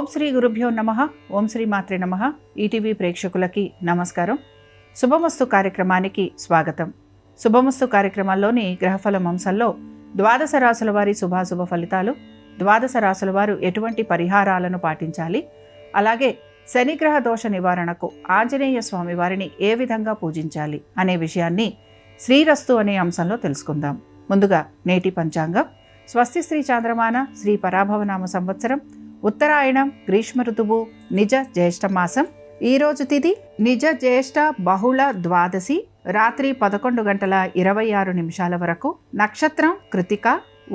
ఓం శ్రీ గురుభ్యో నమః. ఓం శ్రీ మాత్రే నమః. ఈటీవీ ప్రేక్షకులకి నమస్కారం. శుభమస్తు కార్యక్రమానికి స్వాగతం. శుభమస్తు కార్యక్రమాల్లోని గ్రహఫలం అంశంలో ద్వాదశ రాశుల వారి శుభాశుభ ఫలితాలు, ద్వాదశ రాశుల వారు ఎటువంటి పరిహారాలను పాటించాలి, అలాగే శనిగ్రహ దోష నివారణకు ఆంజనేయ స్వామి వారిని ఏ విధంగా పూజించాలి అనే విషయాన్ని శ్రీరస్తు అనే అంశంలో తెలుసుకుందాం. ముందుగా నేటి పంచాంగం. స్వస్తి శ్రీ చాంద్రమాన శ్రీ పరాభవనామ సంవత్సరం, ఉత్తరాయణం, గ్రీష్మ ఋతువు, నిజ జ్యేష్ఠ మాసం. ఈరోజు తిథి నిజ జ్యేష్ఠ బహుళ ద్వాదశి, రాత్రి 11:26 వరకు. నక్షత్రం కృతిక,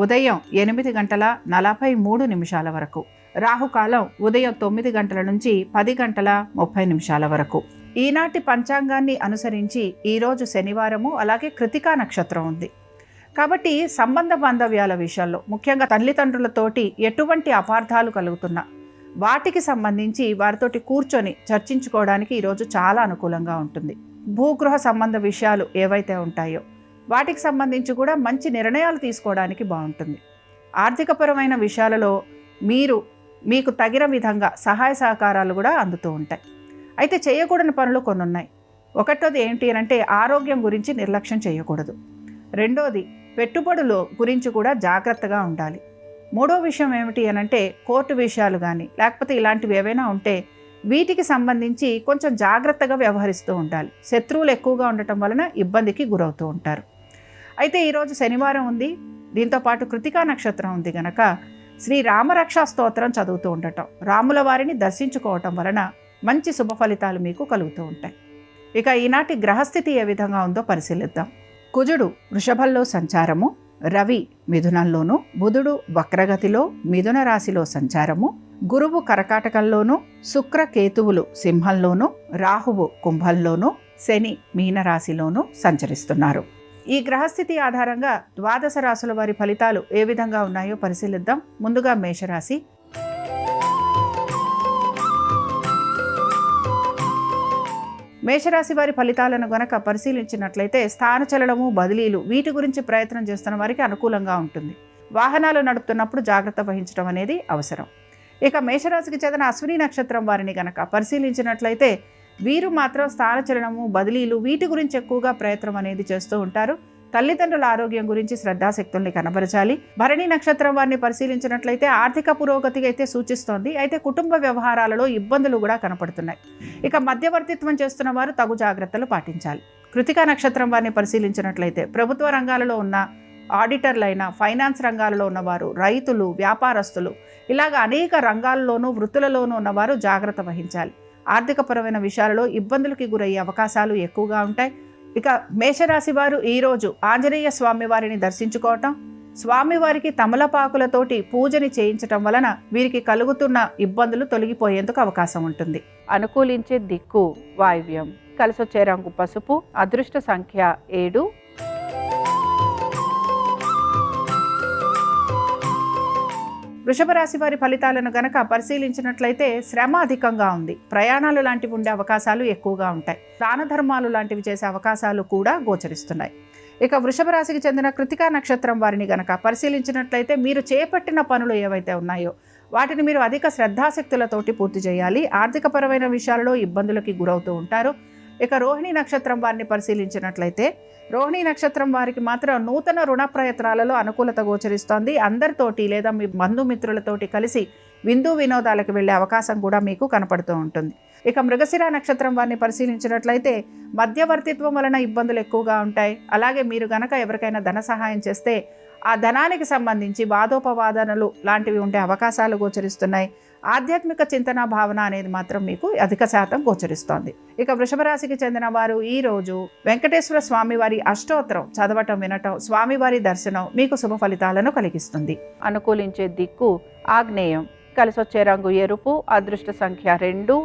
ఉదయం 8:43 వరకు. రాహుకాలం ఉదయం 9 గంటల నుంచి 10:30 వరకు. ఈనాటి పంచాంగాన్ని అనుసరించి ఈరోజు శనివారము, అలాగే కృతికా నక్షత్రం ఉంది. కాబట్టి సంబంధ బాంధవ్యాల విషయాల్లో, ముఖ్యంగా తల్లిదండ్రులతోటి ఎటువంటి అపార్థాలు కలుగుతున్నా వాటికి సంబంధించి వారితోటి కూర్చొని చర్చించుకోవడానికి ఈరోజు చాలా అనుకూలంగా ఉంటుంది. భూగృహ సంబంధ విషయాలు ఏవైతే ఉంటాయో వాటికి సంబంధించి కూడా మంచి నిర్ణయాలు తీసుకోవడానికి బాగుంటుంది. ఆర్థికపరమైన విషయాలలో మీకు తగిన విధంగా సహాయ సహకారాలు కూడా అందుతూ ఉంటాయి. అయితే చేయకూడని పనులు కొన్ని ఉన్నాయి. ఒకటోది ఏంటి అంటే ఆరోగ్యం గురించి నిర్లక్ష్యం చేయకూడదు. రెండోది పెట్టుబడుల గురించి కూడా జాగ్రత్తగా ఉండాలి. మూడో విషయం ఏమిటి అనంటే కోర్టు విషయాలు కానీ లేకపోతే ఇలాంటివి ఏవైనా ఉంటే వీటికి సంబంధించి కొంచెం జాగ్రత్తగా వ్యవహరిస్తూ ఉండాలి. శత్రువులు ఎక్కువగా ఉండటం వలన ఇబ్బందికి గురవుతూ ఉంటారు. అయితే ఈరోజు శనివారం ఉంది, దీంతోపాటు కృతికా నక్షత్రం ఉంది గనక శ్రీ రామరక్షా స్తోత్రం చదువుతూ ఉండటం, రాముల వారిని దర్శించుకోవటం వలన మంచి శుభ ఫలితాలు మీకు కలుగుతూ ఉంటాయి. ఇక ఈనాటి గ్రహస్థితి ఏ విధంగా ఉందో పరిశీలిద్దాం. కుజుడు వృషభంలో సంచారము, రవి మిథునంలోను, బుధుడు వక్రగతిలో మిథున రాశిలో సంచారము, గురువు కర్కాటకంలోను, శుక్ర కేతువులు సింహంలోను, రాహువు కుంభంలోను, శని మీనరాశిలోను సంచరిస్తున్నారు. ఈ గ్రహస్థితి ఆధారంగా ద్వాదశ రాశుల వారి ఫలితాలు ఏ విధంగా ఉన్నాయో పరిశీలిద్దాం. ముందుగా మేషరాశి. మేషరాశి వారి ఫలితాలను గనక పరిశీలించినట్లయితే స్థానచలనము, బదిలీలు వీటి గురించి ప్రయత్నం చేస్తున్న వారికి అనుకూలంగా ఉంటుంది. వాహనాలు నడుపుతున్నప్పుడు జాగ్రత్త వహించడం అనేది అవసరం. ఇక మేషరాశికి చెందిన అశ్విని నక్షత్రం వారిని గనక పరిశీలించినట్లయితే వీరు మాత్రం స్థానచలనము, బదిలీలు వీటి గురించి ఎక్కువగా ప్రయత్నం అనేది చేస్తూ ఉంటారు. తల్లిదండ్రుల ఆరోగ్యం గురించి శ్రద్ధాశక్తుల్ని కనబరచాలి. భరణి నక్షత్రం వారిని పరిశీలించినట్లయితే ఆర్థిక పురోగతికి అయితే సూచిస్తోంది. అయితే కుటుంబ వ్యవహారాలలో ఇబ్బందులు కూడా కనపడుతున్నాయి. ఇక మధ్యవర్తిత్వం చేస్తున్న వారు తగు జాగ్రత్తలు పాటించాలి. కృతికా నక్షత్రం వారిని పరిశీలించినట్లయితే ప్రభుత్వ రంగాలలో ఉన్న ఆడిటర్లైన, ఫైనాన్స్ రంగాలలో ఉన్నవారు, రైతులు, వ్యాపారస్తులు ఇలాగ అనేక రంగాల్లోనూ వృత్తులలోనూ ఉన్నవారు జాగ్రత్త వహించాలి. ఆర్థికపరమైన విషయాలలో ఇబ్బందులకి గురయ్యే అవకాశాలు ఎక్కువగా ఉంటాయి. ఇక మేషరాశి వారు ఈరోజు ఆంజనేయ స్వామి వారిని దర్శించుకోవటం, స్వామివారికి తమలపాకులతోటి పూజని చేయించటం వలన వీరికి కలుగుతున్న ఇబ్బందులు తొలగిపోయేందుకు అవకాశం ఉంటుంది. అనుకూలించే దిక్కు వాయువ్యం, కలిసొచ్చే రంగు పసుపు, అదృష్ట సంఖ్య 7. వృషభ రాశి వారి ఫలితాలను గనక పరిశీలించినట్లయితే శ్రమ అధికంగా ఉంది. ప్రయాణాలు లాంటివి ఉండే అవకాశాలు ఎక్కువగా ఉంటాయి. దాన ధర్మాలు లాంటివి చేసే అవకాశాలు కూడా గోచరిస్తున్నాయి. ఇక వృషభ రాశికి చెందిన కృతికా నక్షత్రం వారిని గనక పరిశీలించినట్లయితే మీరు చేపట్టిన పనులు ఏవైతే ఉన్నాయో వాటిని మీరు అధిక శ్రద్ధాశక్తులతోటి పూర్తి చేయాలి. ఆర్థికపరమైన విషయాలలో ఇబ్బందులకి గురవుతూ ఉంటారు. ఇక రోహిణి నక్షత్రం వారిని పరిశీలించినట్లయితే రోహిణి నక్షత్రం వారికి మాత్రం నూతన రుణ ప్రయత్నాలలో అనుకూలత గోచరిస్తోంది. అందరితోటి లేదా మీ బంధుమిత్రులతోటి కలిసి విందు వినోదాలకు వెళ్ళే అవకాశం కూడా మీకు కనపడుతూ ఉంటుంది. ఇక మృగశిర నక్షత్రం వారిని పరిశీలించినట్లయితే మధ్యవర్తిత్వం వలన ఇబ్బందులు ఎక్కువగా ఉంటాయి. అలాగే మీరు గనక ఎవరికైనా ధన సహాయం చేస్తే ఆ ధనానికి సంబంధించి వాదోపవాదనలు లాంటివి ఉండే అవకాశాలు గోచరిస్తున్నాయి. ఆధ్యాత్మిక చింతన భావన అనేది మాత్రం మీకు అధిక శాతం గోచరిస్తోంది. ఇక వృషభ రాశికి చెందిన వారు ఈరోజు వెంకటేశ్వర స్వామి వారి అష్టోత్తరం చదవటం, వినటం, స్వామివారి దర్శనం మీకు శుభ ఫలితాలను కలిగిస్తుంది. అనుకూలించే దిక్కు ఆగ్నేయం, కలిసొచ్చే రంగు ఎరుపు, అదృష్ట సంఖ్య 2.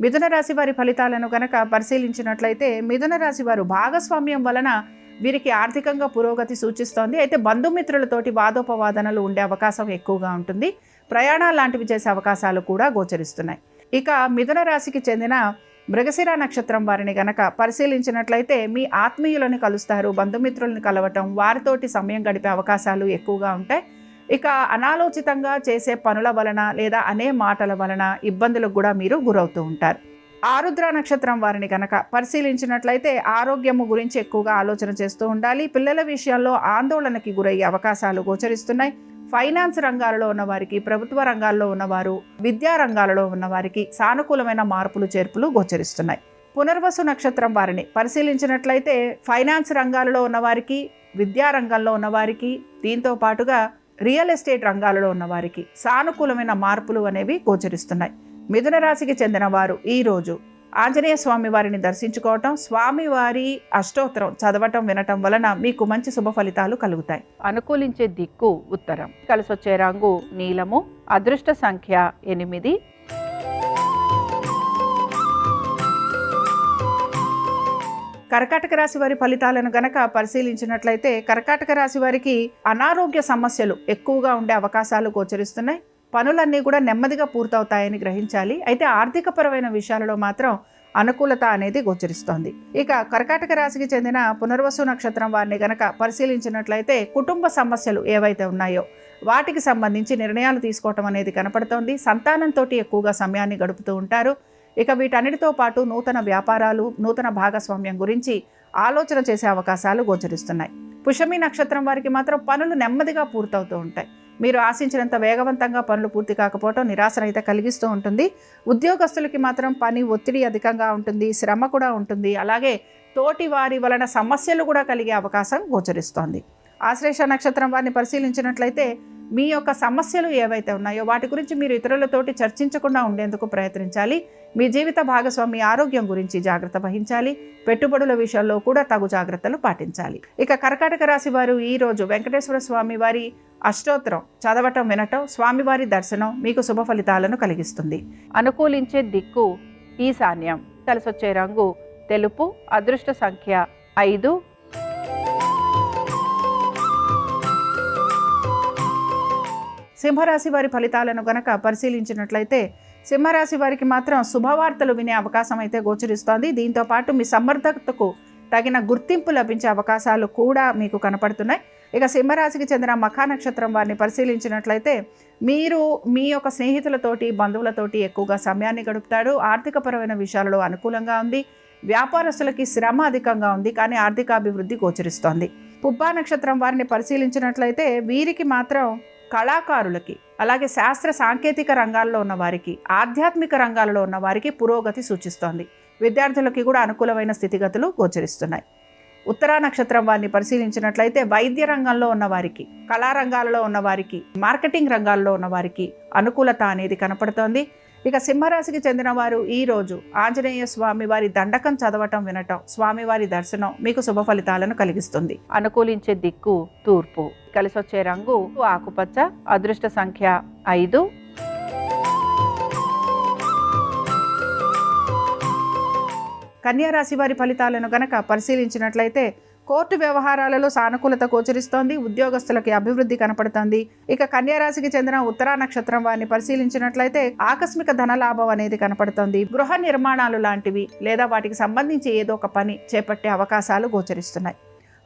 మిథున రాశి వారి ఫలితాలను గనక పరిశీలించినట్లయితే మిథున రాశి వారు భాగస్వామ్యం వలన వీరికి ఆర్థికంగా పురోగతి సూచిస్తోంది. అయితే బంధుమిత్రులతోటి వాదోపవాదనలు ఉండే అవకాశం ఎక్కువగా ఉంటుంది. ప్రయాణాలు లాంటివి చేసే అవకాశాలు కూడా గోచరిస్తున్నాయి. ఇక మిథున రాశికి చెందిన మృగశిర నక్షత్రం వారిని గనక పరిశీలించినట్లయితే మీ ఆత్మీయులను కలుస్తారు, బంధుమిత్రులను కలవటం, వారితోటి సమయం గడిపే అవకాశాలు ఎక్కువగా ఉంటాయి. ఇక అనాలోచితంగా చేసే పనుల వలన లేదా అనే మాటల వలన ఇబ్బందులకు కూడా మీరు గురవుతూ ఉంటారు. ఆరుద్ర నక్షత్రం వారిని కనుక పరిశీలించినట్లయితే ఆరోగ్యము గురించి ఎక్కువగా ఆలోచన చేస్తూ ఉండాలి. పిల్లల విషయాల్లో ఆందోళనకి గురయ్యే అవకాశాలు గోచరిస్తున్నాయి. ఫైనాన్స్ రంగాలలో ఉన్నవారికి, ప్రభుత్వ రంగాల్లో ఉన్నవారు, విద్యా రంగాలలో ఉన్నవారికి సానుకూలమైన మార్పులు చేర్పులు గోచరిస్తున్నాయి. పునర్వసు నక్షత్రం వారిని పరిశీలించినట్లయితే ఫైనాన్స్ రంగాలలో ఉన్నవారికి, విద్యా రంగంలో ఉన్నవారికి, దీంతో పాటుగా రియల్ ఎస్టేట్ రంగాలలో ఉన్నవారికి సానుకూలమైన మార్పులు అనేవి గోచరిస్తున్నాయి. మిథున రాశికి చెందిన వారు ఈరోజు ఆంజనేయ స్వామి వారిని దర్శించుకోవటం, స్వామివారి అష్టోత్తరం చదవటం వినటం వలన మీకు మంచి శుభ ఫలితాలు కలుగుతాయి. అనుకూలించే దిక్కు ఉత్తరం. కలిసొచ్చే రంగు నీలము. అదృష్ట సంఖ్య 8. కర్కాటక రాశి వారి ఫలితాలను గనక పరిశీలించినట్లయితే కర్కాటక రాశి వారికి అనారోగ్య సమస్యలు ఎక్కువగా ఉండే అవకాశాలు గోచరిస్తున్నాయి. పనులన్నీ కూడా నెమ్మదిగా పూర్తవుతాయని గ్రహించాలి. అయితే ఆర్థికపరమైన విషయాలలో మాత్రం అనుకూలత అనేది గోచరిస్తోంది. ఇక కర్కాటక రాశికి చెందిన పునర్వసు నక్షత్రం వారిని గనక పరిశీలించినట్లయితే కుటుంబ సమస్యలు ఏవైతే ఉన్నాయో వాటికి సంబంధించి నిర్ణయాలు తీసుకోవటం అనేది కనపడుతోంది. సంతానంతో ఎక్కువగా సమయాన్ని గడుపుతూ ఉంటారు. ఇక వీటన్నిటితో పాటు నూతన వ్యాపారాలు, నూతన భాగస్వామ్యం గురించి ఆలోచన చేసే అవకాశాలు గోచరిస్తున్నాయి. పుష్యమి నక్షత్రం వారికి మాత్రం పనులు నెమ్మదిగా పూర్తవుతూ ఉంటాయి. మీరు ఆశించినంత వేగవంతంగా పనులు పూర్తి కాకపోవడం నిరాశనైతే కలిగిస్తూ ఉంటుంది. ఉద్యోగస్తులకి మాత్రం పని ఒత్తిడి అధికంగా ఉంటుంది, శ్రమ కూడా ఉంటుంది. అలాగే తోటి వారి వలన సమస్యలు కూడా కలిగే అవకాశం గోచరిస్తోంది. ఆశ్లేష నక్షత్రం వారిని పరిశీలించినట్లయితే మీ యొక్క సమస్యలు ఏవైతే ఉన్నాయో వాటి గురించి మీరు ఇతరులతోటి చర్చించకుండా ఉండేందుకు ప్రయత్నించాలి. మీ జీవిత భాగస్వామి ఆరోగ్యం గురించి జాగ్రత్త వహించాలి. పెట్టుబడుల విషయాల్లో కూడా తగు జాగ్రత్తలు పాటించాలి. ఇక కర్కాటక రాశి వారు ఈరోజు వెంకటేశ్వర స్వామి వారి అష్టోత్తరం చదవటం వినటం, స్వామివారి దర్శనం మీకు శుభ ఫలితాలను కలిగిస్తుంది. అనుకూలించే దిక్కు ఈశాన్యం. కలిసొచ్చే రంగు తెలుపు. అదృష్ట సంఖ్య 5. సింహరాశి వారి ఫలితాలను గనక పరిశీలించినట్లయితే సింహరాశి వారికి మాత్రం శుభవార్తలు వినే అవకాశం అయితే గోచరిస్తోంది. దీంతో పాటు మీ సమర్థతకు తగిన గుర్తింపు లభించే అవకాశాలు కూడా మీకు కనపడుతున్నాయి. ఇక సింహరాశికి చెందిన మఖా నక్షత్రం వారిని పరిశీలించినట్లయితే మీరు మీ యొక్క స్నేహితులతోటి, బంధువులతోటి ఎక్కువగా సమయాన్ని గడుపుతారు. ఆర్థికపరమైన విషయాలలో అనుకూలంగా ఉంది. వ్యాపారస్తులకి శ్రమ అధికంగా ఉంది, కానీ ఆర్థికాభివృద్ధి గోచరిస్తోంది. పుబ్బా నక్షత్రం వారిని పరిశీలించినట్లయితే వీరికి మాత్రం కళాకారులకి, అలాగే శాస్త్ర సాంకేతిక రంగాల్లో ఉన్న వారికి, ఆధ్యాత్మిక రంగాలలో ఉన్న వారికి పురోగతి సూచిస్తోంది. విద్యార్థులకి కూడా అనుకూలమైన స్థితిగతులు గోచరిస్తున్నాయి. ఉత్తరా నక్షత్రం వారిని పరిశీలించినట్లయితే వైద్య రంగంలో ఉన్న వారికి, కళారంగాలలో ఉన్న వారికి, మార్కెటింగ్ రంగాల్లో ఉన్న వారికి అనుకూలత అనేది కనపడుతోంది. ఇక సింహరాశికి చెందిన వారు ఈరోజు ఆంజనేయ స్వామి వారి దండకం చదవటం వినటం, స్వామివారి దర్శనం మీకు శుభ ఫలితాలను కలిగిస్తుంది. అనుకూలించే దిక్కు తూర్పు. కలిసొచ్చే రంగు ఆకుపచ్చ. అదృష్ట సంఖ్య 5. కన్యా రాశి వారి ఫలితాలను గనక పరిశీలించినట్లయితే కోర్టు వ్యవహారాలలో సానుకూలత గోచరిస్తోంది. ఉద్యోగస్తులకి అభివృద్ధి కనపడుతోంది. ఇక కన్యా రాశికి చెందిన ఉత్తరా నక్షత్రం వారిని పరిశీలించినట్లయితే ఆకస్మిక ధనలాభం అనేది కనపడుతోంది. గృహ నిర్మాణాలు లాంటివి లేదా వాటికి సంబంధించి ఏదో ఒక పని చేపట్టే అవకాశాలు గోచరిస్తున్నాయి.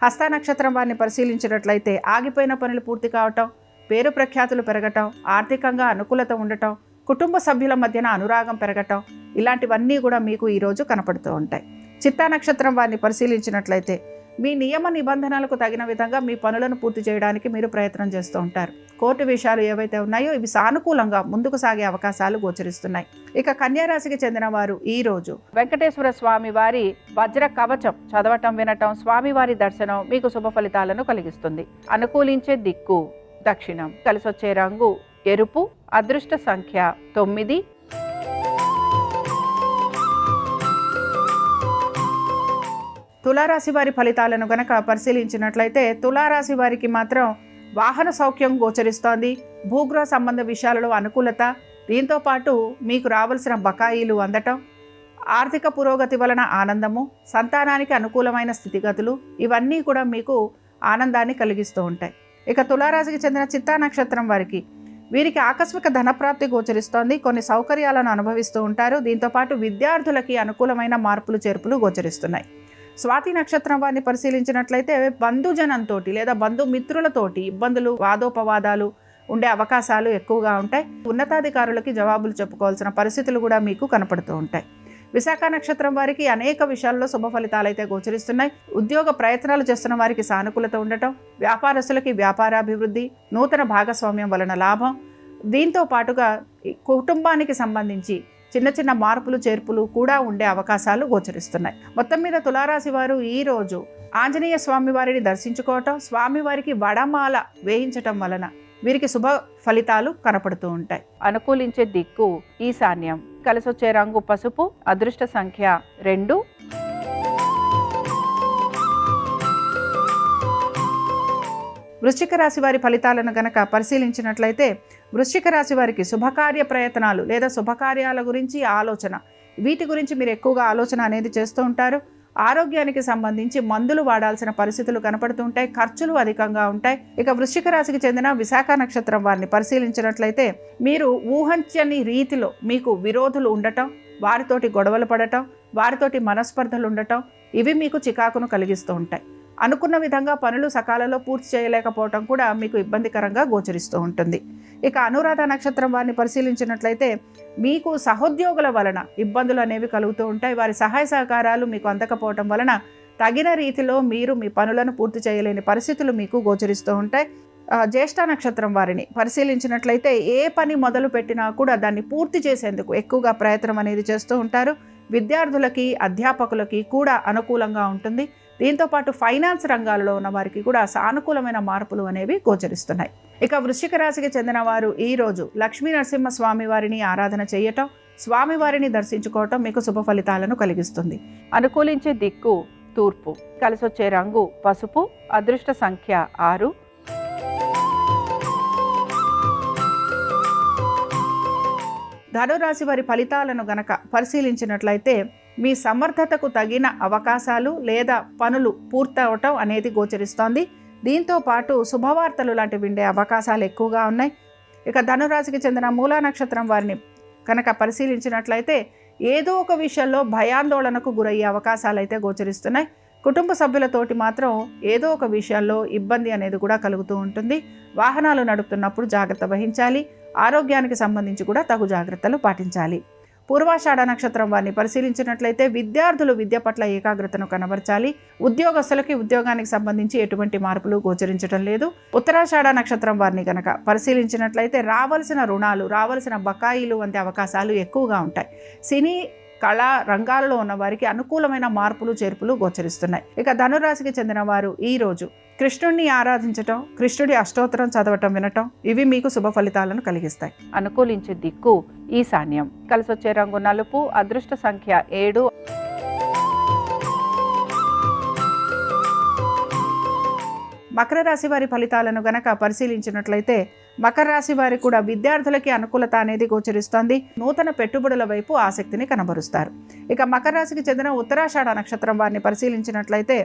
హస్త నక్షత్రం వారిని పరిశీలించినట్లయితే ఆగిపోయిన పనులు పూర్తి కావటం, పేరు ప్రఖ్యాతులు పెరగటం, ఆర్థికంగా అనుకూలత ఉండటం, కుటుంబ సభ్యుల మధ్యన అనురాగం పెరగటం, ఇలాంటివన్నీ కూడా మీకు ఈరోజు కనపడుతూ ఉంటాయి. చిత్తా నక్షత్రం వారిని పరిశీలించినట్లయితే మీ నియమ నిబంధనలకు తగిన విధంగా మీ పనులను పూర్తి చేయడానికి మీరు ప్రయత్నం చేస్తూ ఉంటారు. కోర్టు విషయాలు ఏవైతే ఉన్నాయో ఇవి సానుకూలంగా ముందుకు సాగే అవకాశాలు గోచరిస్తున్నాయి. ఇక కన్యా రాశికి చెందిన వారు ఈరోజు వెంకటేశ్వర స్వామి వారి వజ్ర కవచం చదవటం వినటం, స్వామివారి దర్శనం మీకు శుభ ఫలితాలను కలిగిస్తుంది. అనుకూలించే దిక్కు దక్షిణం. కలిసొచ్చే రంగు ఎరుపు. అదృష్ట సంఖ్య 9. తులారాశి వారి ఫలితాలను గనక పరిశీలించినట్లయితే తులారాశి వారికి మాత్రం వాహన సౌఖ్యం గోచరిస్తోంది. భూగృహ సంబంధ విషయాలలో అనుకూలత, దీంతో పాటు మీకు రావాల్సిన బకాయిలు అందటం, ఆర్థిక పురోగతి వలన ఆనందము, సంతానానికి అనుకూలమైన స్థితిగతులు, ఇవన్నీ కూడా మీకు ఆనందాన్ని కలిగిస్తూ ఉంటాయి. ఇక తులారాశికి చెందిన చిత్తా నక్షత్రం వారికి వీరికి ఆకస్మిక ధనప్రాప్తి గోచరిస్తోంది. కొన్ని సౌకర్యాలను అనుభవిస్తూ ఉంటారు. దీంతోపాటు విద్యార్థులకి అనుకూలమైన మార్పులు చేర్పులు గోచరిస్తున్నాయి. స్వాతి నక్షత్రం వారిని పరిశీలించినట్లయితే బంధుజనంతో లేదా బంధుమిత్రులతోటి ఇబ్బందులు, వాదోపవాదాలు ఉండే అవకాశాలు ఎక్కువగా ఉంటాయి. ఉన్నతాధికారులకి జవాబులు చెప్పుకోవాల్సిన పరిస్థితులు కూడా మీకు కనపడుతూ ఉంటాయి. విశాఖ నక్షత్రం వారికి అనేక విషయాల్లో శుభ ఫలితాలు అయితే గోచరిస్తున్నాయి. ఉద్యోగ ప్రయత్నాలు చేస్తున్న వారికి సానుకూలత ఉండటం, వ్యాపారస్తులకి వ్యాపారాభివృద్ధి, నూతన భాగస్వామ్యం వలన లాభం, దీంతో పాటుగా కుటుంబానికి సంబంధించి చిన్న చిన్న మార్పులు చేర్పులు కూడా ఉండే అవకాశాలు గోచరిస్తున్నాయి. మొత్తం మీద తులారాశి వారు ఈరోజు ఆంజనేయ స్వామి వారిని దర్శించుకోవటం, స్వామివారికి వడమాల వేయించటం వలన వీరికి శుభ ఫలితాలు కనపడుతూ ఉంటాయి. అనుకూలించే దిక్కు ఈశాన్యం. కలిసొచ్చే రంగు పసుపు. అదృష్ట సంఖ్య 2. వృశ్చిక రాశి వారి ఫలితాలను గనక పరిశీలించినట్లయితే వృశ్చిక రాశి వారికి శుభకార్య ప్రయత్నాలు లేదా శుభకార్యాల గురించి ఆలోచన, వీటి గురించి మీరు ఎక్కువగా ఆలోచన అనేది చేస్తూ ఉంటారు. ఆరోగ్యానికి సంబంధించి మందులు వాడాల్సిన పరిస్థితులు కనపడుతూ ఉంటాయి. ఖర్చులు అధికంగా ఉంటాయి. ఇక వృశ్చిక రాశికి చెందిన విశాఖ నక్షత్రం వారిని పరిశీలించినట్లయితే మీరు ఊహించని రీతిలో మీకు విరోధులు ఉండటం, వారితోటి గొడవలు పడటం, వారితోటి మనస్పర్ధలు ఉండటం, ఇవి మీకు చికాకును కలిగిస్తూ ఉంటాయి. అనుకున్న విధంగా పనులు సకాలంలో పూర్తి చేయలేకపోవటం కూడా మీకు ఇబ్బందికరంగా గోచరిస్తూ ఉంటుంది. ఇక అనురాధ నక్షత్రం వారిని పరిశీలించినట్లయితే మీకు సహోద్యోగుల వలన ఇబ్బందులు అనేవి కలుగుతూ ఉంటాయి. వారి సహాయ సహకారాలు మీకు అందకపోవటం వలన తగిన రీతిలో మీరు మీ పనులను పూర్తి చేయలేని పరిస్థితులు మీకు గోచరిస్తూ ఉంటాయి. జ్యేష్ఠ నక్షత్రం వారిని పరిశీలించినట్లయితే ఏ పని మొదలు పెట్టినా కూడా దాన్ని పూర్తి చేసేందుకు ఎక్కువగా ప్రయత్నం అనేది చేస్తూ ఉంటారు. విద్యార్థులకి, అధ్యాపకులకి కూడా అనుకూలంగా ఉంటుంది. దీంతోపాటు ఫైనాన్స్ రంగాల్లో ఉన్న వారికి కూడా సానుకూలమైన మార్పులు అనేవి గోచరిస్తున్నాయి. ఇక వృశ్చిక రాశికి చెందిన వారు ఈరోజు లక్ష్మీ నరసింహ స్వామి వారిని ఆరాధన చేయటం, స్వామివారిని దర్శించుకోవటం మీకు శుభ ఫలితాలను కలిగిస్తుంది. అనుకూలించే దిక్కు తూర్పు. కలిసొచ్చే రంగు పసుపు. అదృష్ట సంఖ్య 6. ధనురాశి వారి ఫలితాలను గనక పరిశీలించినట్లయితే మీ సమర్థతకు తగిన అవకాశాలు లేదా పనులు పూర్తవటం అనేది గోచరిస్తోంది. దీంతో పాటు శుభవార్తలు లాంటివి విండే అవకాశాలు ఎక్కువగా ఉన్నాయి. ఇక ధనురాశికి చెందిన మూలా నక్షత్రం వారిని కనుక పరిశీలించినట్లయితే ఏదో ఒక విషయంలో భయాందోళనకు గురయ్యే అవకాశాలు అయితే గోచరిస్తున్నాయి. కుటుంబ సభ్యులతోటి మాత్రం ఏదో ఒక విషయాల్లో ఇబ్బంది అనేది కూడా కలుగుతూ ఉంటుంది. వాహనాలు నడుపుతున్నప్పుడు జాగ్రత్త వహించాలి. ఆరోగ్యానికి సంబంధించి కూడా తగు జాగ్రత్తలు పాటించాలి. పూర్వాషాఢ నక్షత్రం వారిని పరిశీలించినట్లయితే విద్యార్థులు విద్య పట్ల ఏకాగ్రతను కనబరచాలి. ఉద్యోగస్తులకి ఉద్యోగానికి సంబంధించి ఎటువంటి మార్పులు గోచరించడం లేదు. ఉత్తరాషాఢ నక్షత్రం వారిని కనుక పరిశీలించినట్లయితే రావాల్సిన రుణాలు, రావాల్సిన బకాయిలు వంటి అవకాశాలు ఎక్కువగా ఉంటాయి. సినీ కళా రంగాలలో ఉన్న వారికి అనుకూలమైన మార్పులు చేర్పులు గోచరిస్తున్నాయి. ఇక ధనురాశికి చెందిన వారు ఈరోజు కృష్ణుడిని ఆరాధించటం, కృష్ణుడి అష్టోత్తరం చదవటం, వినటం, ఇవి మీకు శుభ ఫలితాలను కలిగిస్తాయి. అనుకూలించే దిక్కు ఈశాన్యం. కలిసొచ్చే రంగు నలుపు. అదృష్ట సంఖ్య 7. మకర రాశి వారి ఫలితాలను గనక పరిశీలించినట్లయితే మకర రాశి వారి కూడా విద్యార్థులకి అనుకూలత అనేది గోచరిస్తోంది. నూతన పెట్టుబడుల వైపు ఆసక్తిని కనబరుస్తారు. ఇక మకర రాశికి చెందిన ఉత్తరాషాఢ నక్షత్రం వారిని పరిశీలించినట్లయితే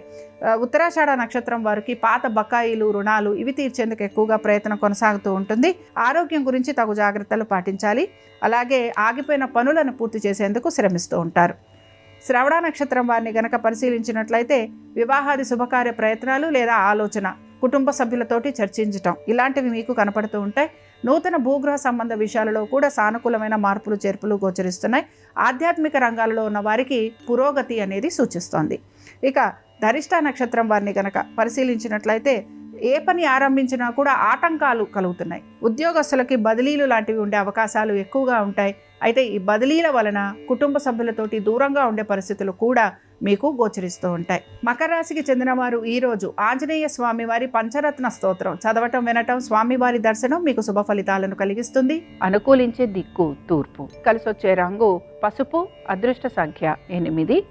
ఉత్తరాషాఢ నక్షత్రం వారికి పాత బకాయిలు, రుణాలు ఇవి తీర్చేందుకు ఎక్కువగా ప్రయత్నం కొనసాగుతూ ఉంటుంది. ఆరోగ్యం గురించి తగు జాగ్రత్తలు పాటించాలి. అలాగే ఆగిపోయిన పనులను పూర్తి చేసేందుకు శ్రమిస్తూ ఉంటారు. శ్రవణ నక్షత్రం వారిని గనక పరిశీలించినట్లయితే వివాహాది శుభకార్య ప్రయత్నాలు లేదా ఆలోచన, కుటుంబ సభ్యులతోటి చర్చించటం, ఇలాంటివి మీకు కనపడుతూ ఉంటాయి. నూతన భూగృహ సంబంధ విషయాలలో కూడా సానుకూలమైన మార్పులు చేర్పులు గోచరిస్తున్నాయి. ఆధ్యాత్మిక రంగాలలో ఉన్న వారికి పురోగతి అనేది సూచిస్తోంది. ఇక ధరిష్ట నక్షత్రం వారిని గనక పరిశీలించినట్లయితే ఏ పని ఆరంభించినా కూడా ఆటంకాలు కలుగుతున్నాయి. ఉద్యోగస్తులకి బదిలీలు లాంటివి ఉండే అవకాశాలు ఎక్కువగా ఉంటాయి. అయితే ఈ బదిలీల వలన కుటుంబ సభ్యులతోటి దూరంగా ఉండే పరిస్థితులు కూడా మీకు గోచరిస్తూ ఉంటాయి. మకర రాశికి చెందిన వారు ఈరోజు ఆంజనేయ స్వామి వారి పంచరత్న స్తోత్రం చదవటం, వినటం, స్వామివారి దర్శనం మీకు శుభ ఫలితాలను కలిగిస్తుంది. అనుకూలించే దిక్కు తూర్పు. కలిసొచ్చే రంగు పసుపు. అదృష్ట సంఖ్య 8.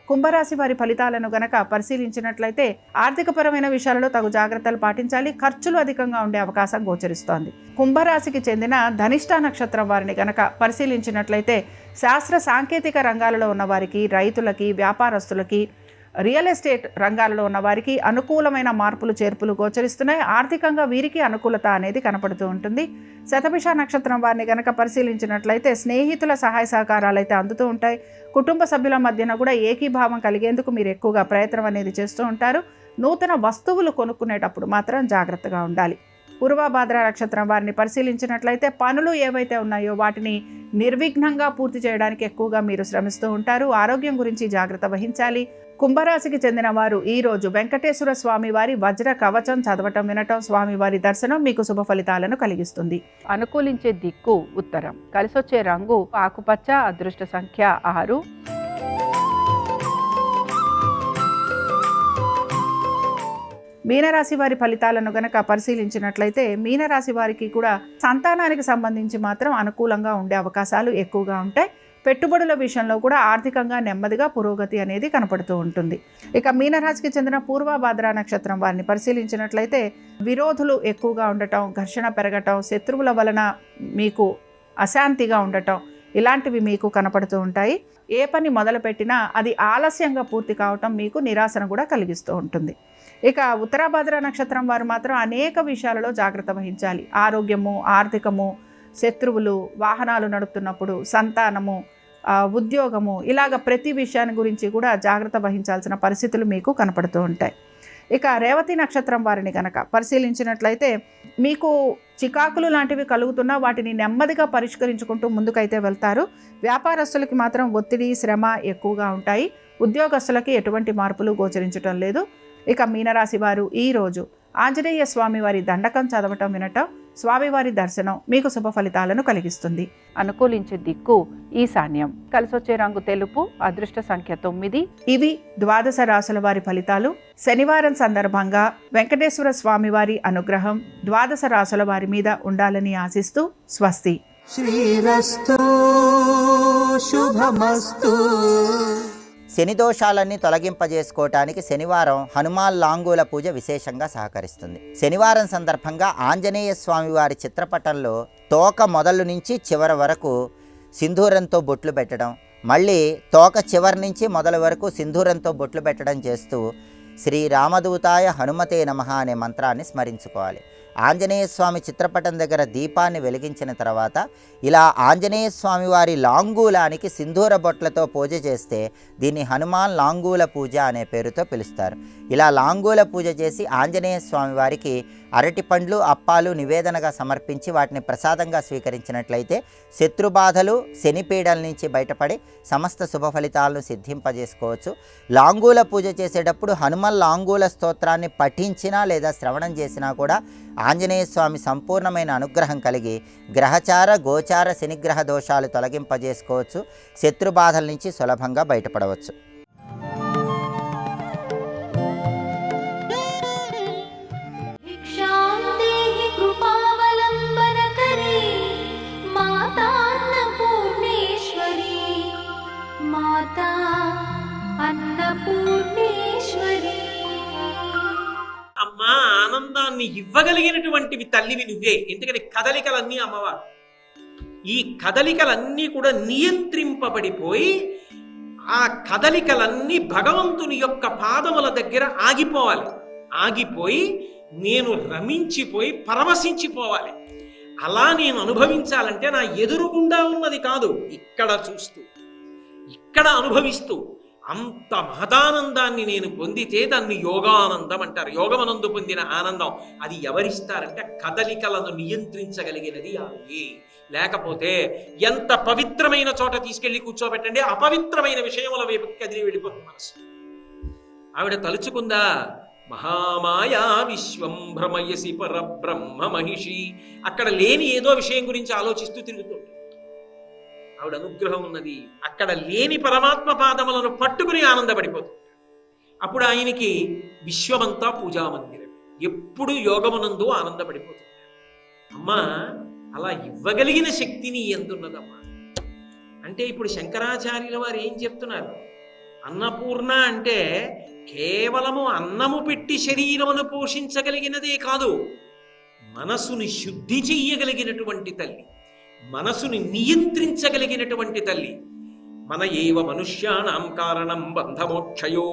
కుంభరాశి వారి ఫలితాలను గనక పరిశీలించినట్లయితే ఆర్థికపరమైన విషయాలలో తగు జాగ్రత్తలు పాటించాలి. ఖర్చులు అధికంగా ఉండే అవకాశం గోచరిస్తోంది. కుంభరాశికి చెందిన ధనిష్ట నక్షత్రం వారిని గనక పరిశీలించినట్లయితే శాస్త్ర సాంకేతిక రంగాలలో ఉన్న వారికి, రైతులకి, వ్యాపారస్తులకి రియల్ ఎస్టేట్ రంగాలలో ఉన్న వారికి అనుకూలమైన మార్పులు చేర్పులు గోచరిస్తున్నాయి. ఆర్థికంగా వీరికి అనుకూలత అనేది కనపడుతూ ఉంటుంది. శతభిష నక్షత్రం వారిని కనుక పరిశీలించినట్లయితే స్నేహితుల సహాయ సహకారాలు అయితే అందుతూ ఉంటాయి. కుటుంబ సభ్యుల మధ్యన కూడా ఏకీభావం కలిగేందుకు మీరు ఎక్కువగా ప్రయత్నం అనేది చేస్తూ ఉంటారు. నూతన వస్తువులు కొనుక్కునేటప్పుడు మాత్రం జాగ్రత్తగా ఉండాలి. పూర్వభాద్ర నక్షత్రం వారిని పరిశీలించినట్లయితే పనులు ఏవైతే ఉన్నాయో వాటిని నిర్విఘ్నంగా పూర్తి చేయడానికి ఎక్కువగా మీరు శ్రమిస్తూ ఉంటారు. ఆరోగ్యం గురించి జాగ్రత్త వహించాలి. కుంభరాశికి చెందిన వారు ఈరోజు వెంకటేశ్వర స్వామి వారి వజ్ర కవచం చదవటం వినటం, స్వామివారి దర్శనం మీకు శుభ ఫలితాలను కలిగిస్తుంది. అనుకూలించే దిక్కు ఉత్తరం. కలిసొచ్చే రంగు ఆకుపచ్చ. అదృష్ట సంఖ్య 6. మీనరాశి వారి ఫలితాలను గనక పరిశీలించినట్లయితే మీనరాశి వారికి కూడా సంతానానికి సంబంధించి మాత్రం అనుకూలంగా ఉండే అవకాశాలు ఎక్కువగా ఉంటాయి. పెట్టుబడుల విషయంలో కూడా ఆర్థికంగా నెమ్మదిగా పురోగతి అనేది కనపడుతూ ఉంటుంది. ఇక మీనరాశికి చెందిన పూర్వభాద్ర నక్షత్రం వారిని పరిశీలించినట్లయితే విరోధులు ఎక్కువగా ఉండటం, ఘర్షణ పెరగటం, శత్రువుల వలన మీకు అశాంతిగా ఉండటం ఇలాంటివి మీకు కనపడుతూ ఉంటాయి. ఏ పని మొదలుపెట్టినా అది ఆలస్యంగా పూర్తి కావటం మీకు నిరాశను కూడా కలిగిస్తూ ఉంటుంది. ఇక ఉత్తరాభాద్ర నక్షత్రం వారు మాత్రం అనేక విషయాలలో జాగ్రత్త వహించాలి. ఆరోగ్యము, ఆర్థికము, శత్రువులు, వాహనాలు నడుపుతున్నప్పుడు, సంతానము, ఉద్యోగము, ఇలాగ ప్రతి విషయాన్ని గురించి కూడా జాగ్రత్త వహించాల్సిన పరిస్థితులు మీకు కనపడుతూ ఉంటాయి. ఇక రేవతి నక్షత్రం వారిని కనుక పరిశీలించినట్లయితే మీకు చికాకులు లాంటివి కలుగుతున్నా వాటిని నెమ్మదిగా పరిష్కరించుకుంటూ ముందుకైతే వెళ్తారు. వ్యాపారస్తులకి మాత్రం ఒత్తిడి, శ్రమ ఎక్కువగా ఉంటాయి. ఉద్యోగస్తులకి ఎటువంటి మార్పులు గోచరించడం లేదు. ఇక మీనరాశి వారు ఈరోజు ఆంజనేయ స్వామి వారి దండకం చదవటం వినటం, స్వామివారి దర్శనం మీకు శుభ ఫలితాలను కలిగిస్తుంది. అనుకూలించే దిక్కు ఈశాన్యం. కలిసొచ్చే రంగు తెలుపు. అదృష్ట సంఖ్య 9. ఇవి ద్వాదశ రాశుల వారి ఫలితాలు. శనివారం సందర్భంగా వెంకటేశ్వర స్వామి వారి అనుగ్రహం ద్వాదశ రాశుల వారి మీద ఉండాలని ఆశిస్తూ స్వస్తి. శ్రీరస్తు శుభమస్తు. శని దోషాలన్నీ తొలగింపజేసుకోవటానికి శనివారం హనుమాన్ లాంగూల పూజ విశేషంగా సహకరిస్తుంది. శనివారం సందర్భంగా ఆంజనేయ స్వామి వారి చిత్రపటంలో తోక మొదలు నుంచి చివరి వరకు సింధూరంతో బొట్లు పెట్టడం, మళ్ళీ తోక చివరి నుంచి మొదలు వరకు సింధూరంతో బొట్లు పెట్టడం చేస్తూ శ్రీ రామదూతాయ హనుమతే నమః అనే మంత్రాన్ని స్మరించుకోవాలి. ఆంజనేయ స్వామి చిత్రపటం దగ్గర దీపాన్ని వెలిగించిన తర్వాత ఇలా ఆంజనేయ స్వామి వారి లాంగూలానికి సింధూర బొట్లతో పూజ చేస్తే దీన్ని హనుమాన్ లాంగూల పూజ అనే పేరుతో పిలుస్తారు. ఇలా లాంగూల పూజ చేసి ఆంజనేయ స్వామి వారికి అరటి పండ్లు, అప్పాలు నివేదనగా సమర్పించి వాటిని ప్రసాదంగా స్వీకరించినట్లయితే శత్రుబాధలు, శనిపీడల నుంచి బయటపడి సమస్త శుభ ఫలితాలను సిద్ధింపజేసుకోవచ్చు. లాంగూల పూజ చేసేటప్పుడు హనుమాన్ లాంగూల స్తోత్రాన్ని పఠించినా లేదా శ్రవణం చేసినా కూడా ఆంజనేయ స్వామి సంపూర్ణమైన అనుగ్రహం కలిగి గ్రహచార, గోచార, శనిగ్రహ దోషాలు తొలగింపజేసుకోవచ్చు. శత్రుబాధల నుంచి సులభంగా బయటపడవచ్చు. అమ్మా, ఆనందాన్ని ఇవ్వగలిగినటువంటివి తల్లివి నువ్వే. ఎందుకని కదలికలన్నీ అమ్మవారు. ఈ కదలికలన్నీ కూడా నియంత్రింపబడిపోయి ఆ కదలికలన్నీ భగవంతుని యొక్క పాదముల దగ్గర ఆగిపోవాలి. ఆగిపోయి నేను రమించిపోయి పరవశించిపోవాలి. అలా నేను అనుభవించాలంటే నా ఎదురుగుండా ఉన్నది కాదు, ఇక్కడ చూస్తూ, ఇక్కడ అనుభవిస్తూ అంత మహదానందాన్ని నేను పొందితే దాన్ని యోగానందం అంటారు. యోగమనందు పొందిన ఆనందం. అది ఎవరిస్తారంటే కదలికలను నియంత్రించగలిగినది ఆమె. లేకపోతే ఎంత పవిత్రమైన చోట తీసుకెళ్లి కూర్చోబెట్టండి, అపవిత్రమైన విషయముల వైపు కదిలి వెళ్ళిపోతుంది మనసు. ఆవిడ తలుచుకుందా, మహామాయా విశ్వం భ్రమయసి పరబ్రహ్మ మహిషి. అక్కడ లేని ఏదో విషయం గురించి ఆలోచిస్తూ తిరుగుతుంది. ఆవిడ అనుగ్రహం ఉన్నది. అక్కడ లేని పరమాత్మ పాదములను పట్టుకుని ఆనందపడిపోతుంది. అప్పుడు ఆయనకి విశ్వమంతా పూజామందిరం. ఎప్పుడు యోగమునందు ఆనందపడిపోతుంది. అమ్మా, అలా ఇవ్వగలిగిన శక్తిని ఎందున్నదమ్మా అంటే ఇప్పుడు శంకరాచార్యుల వారు ఏం చెప్తున్నారు? అన్నపూర్ణ అంటే కేవలము అన్నము పెట్టి శరీరమును పోషించగలిగినదే కాదు, మనసుని శుద్ధి చెయ్యగలిగినటువంటి తల్లి, మనసుని నియంత్రించగలిగినటువంటి తల్లి. మన ఏవ మనుష్యాణం కారణం బంధమోక్షయో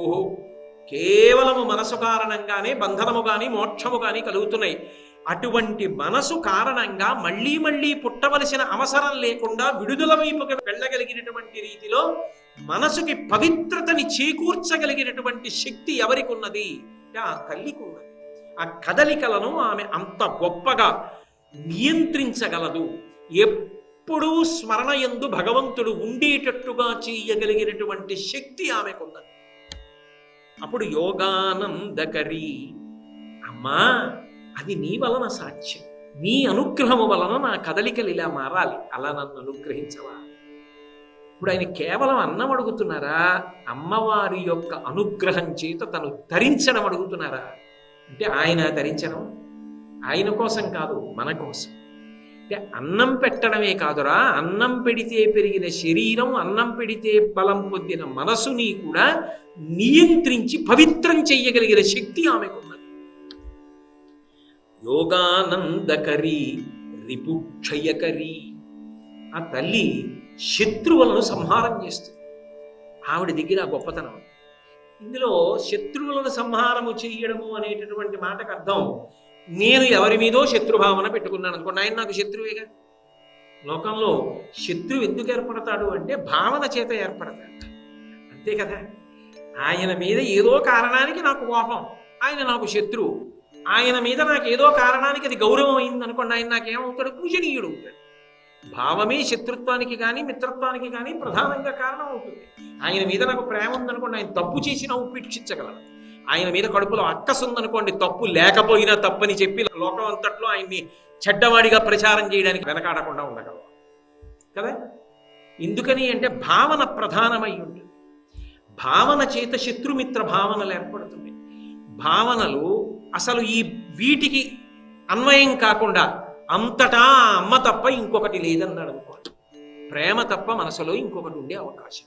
కేవలము మనసు కారణంగానే బంధనము కానీ మోక్షము కానీ కలుగుతున్నాయి. అటువంటి మనసు కారణంగా మళ్ళీ మళ్ళీ పుట్టవలసిన అవసరం లేకుండా విడుదల వైపుకి వెళ్ళగలిగినటువంటి రీతిలో మనసుకి పవిత్రతని చేకూర్చగలిగినటువంటి శక్తి ఎవరికి ఉన్నది? ఆ తల్లికి ఉన్నది. ఆ కదలికలను ఆమె అంత గొప్పగా నియంత్రించగలదు. ఎప్పుడూ స్మరణ యందు భగవంతుడు ఉండేటట్టుగా చేయగలిగినటువంటి శక్తి ఆమెకున్నది. అప్పుడు యోగానందకరి, అమ్మా అది నీ వలన సాధ్యం, నీ అనుగ్రహము వలన నా కదలికలు ఇలా మారాలి, అలా నన్ను అనుగ్రహించవా? ఇప్పుడు ఆయన కేవలం అన్నం అడుగుతున్నారా, అమ్మవారి యొక్క అనుగ్రహం చేత తను ధరించడం అడుగుతున్నారా? అంటే ఆయన ధరించడం ఆయన కోసం కాదు, మన కోసం. అంటే అన్నం పెట్టడమే కాదురా, అన్నం పెడితే పెరిగిన శరీరం, అన్నం పెడితే బలం పొందిన మనసుని కూడా నియంత్రించి పవిత్రం చెయ్యగలిగిన శక్తి ఆమెకున్నది. యోగానందకరి రిపుక్షయకరి, ఆ తల్లి శత్రువులను సంహారం చేస్తుంది. ఆవిడ దగ్గర గొప్పతనం. ఇందులో శత్రువులను సంహారము చెయ్యడము అనేటటువంటి మాటకు అర్థం, నేను ఎవరి మీదో శత్రుభావన పెట్టుకున్నాను అనుకోండి, ఆయన నాకు శత్రువేగా. లోకంలో శత్రువు ఎందుకు ఏర్పడతాడు అంటే భావన చేత ఏర్పడతాడు, అంతే కదా. ఆయన మీద ఏదో కారణానికి నాకు కోపం, ఆయన నాకు శత్రువు. ఆయన మీద నాకు ఏదో కారణానికి అది గౌరవం అయింది అనుకోండి, ఆయన నాకేమవుతాడు? పూజనీయుడు అవుతాడు. భావమే శత్రుత్వానికి కానీ మిత్రత్వానికి కానీ ప్రధానంగా కారణం అవుతుంది. ఆయన మీద నాకు ప్రేమ ఉందనుకోండి, ఆయన తప్పు చేసినా ఉపేక్షించగలను. ఆయన మీద కడుపులో అక్కసు ఉందనుకోండి, తప్పు లేకపోయినా తప్పని చెప్పి లోకం అంతట్లో ఆయన్ని చెడ్డవాడిగా ప్రచారం చేయడానికి వెనకాడకుండా ఉండగలరు కదా. ఎందుకని అంటే భావన ప్రధానమై ఉంటుంది. భావన చేత శత్రుమిత్ర భావనలు ఏర్పడుతుంది. భావనలు అసలు ఈ వీటికి అన్వయం కాకుండా అంతటా అమ్మ తప్ప ఇంకొకటి లేదన్నాడు అనుకోండి, ప్రేమ తప్ప మనసులో ఇంకొకటి ఉండే అవకాశం.